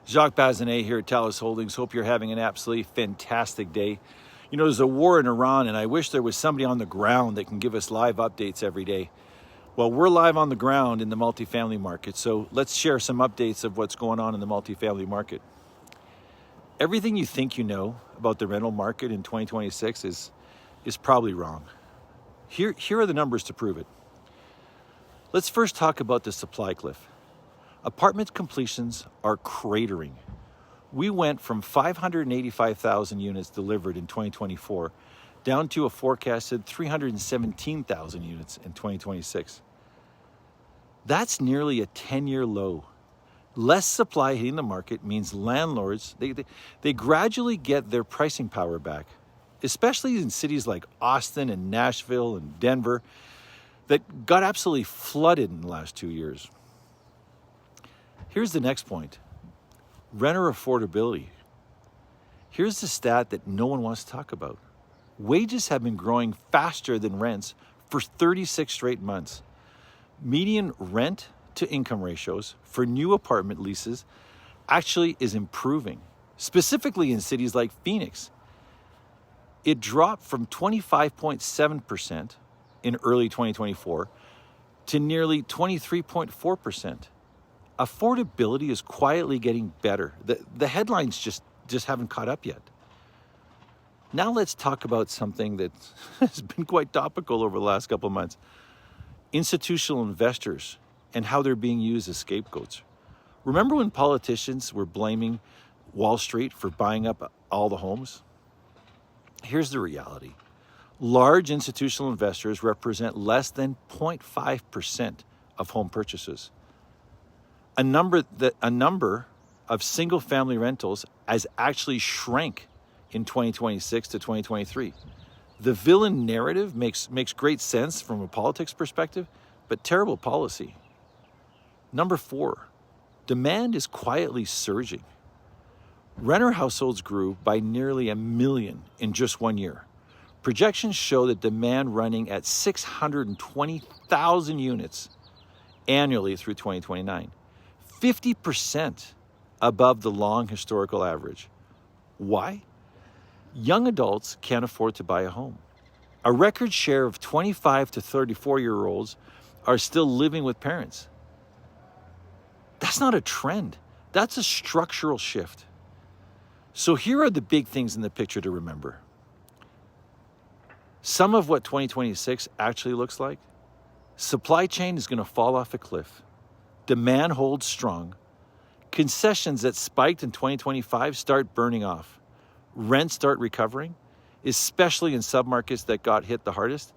Jacques Bazinet here at Talos Holdings. Hope you're having an absolutely fantastic day. You know, there's a war in Iran, and I wish there was somebody on the ground that can give us live updates every day. Well, we're live on the ground in the multifamily market, so let's share some updates of what's going on in the multifamily market. Everything you think you know about the rental market in 2026 is probably wrong. Here are the numbers to prove it. Let's first talk about the supply cliff. Apartment completions are cratering. We went from 585,000 units delivered in 2024 down to a forecasted 317,000 units in 2026. That's nearly a 10-year low. Less supply hitting the market means landlords, they gradually get their pricing power back, especially in cities like Austin and Nashville and Denver that got absolutely flooded in the last 2 years. Here's the next point. Renter affordability. Here's the stat that no one wants to talk about. Wages have been growing faster than rents for 36 straight months. Median rent to income ratios for new apartment leases actually is improving, specifically in cities like Phoenix. It dropped from 25.7% in early 2024 to nearly 23.4%. Affordability is quietly getting better. The headlines just haven't caught up yet. Now let's talk about something that has been quite topical over the last couple of months. Institutional investors and how they're being used as scapegoats. Remember when politicians were blaming Wall Street for buying up all the homes? Here's the reality. Large institutional investors represent less than 0.5% of home purchases. A number of single-family rentals has actually shrank in 2026 to 2023. The villain narrative makes great sense from a politics perspective, but terrible policy. Number 4, demand is quietly surging. Renter households grew by nearly 1 million in just 1 year. Projections show that demand running at 620,000 units annually through 2029. 50% above the long historical average. Why? Young adults can't afford to buy a home. A record share of 25 to 34-year-olds are still living with parents. That's not a trend. That's a structural shift. So here are the big things in the picture to remember. Some of what 2026 actually looks like. Supply chain is going to fall off a cliff. Demand holds strong. Concessions that spiked in 2025 start burning off. Rents start recovering, especially in submarkets that got hit the hardest.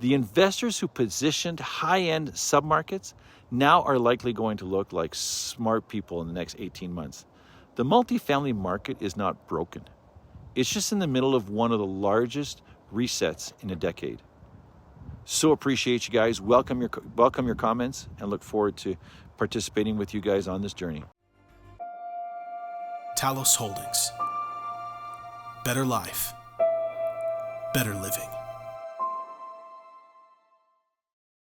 The investors who positioned high-end submarkets now are likely going to look like smart people in the next 18 months. The multifamily market is not broken. It's just in the middle of one of the largest resets in a decade. So appreciate you guys. Welcome your comments and look forward to participating with you guys on this journey. Talos Holdings. Better life. Better living.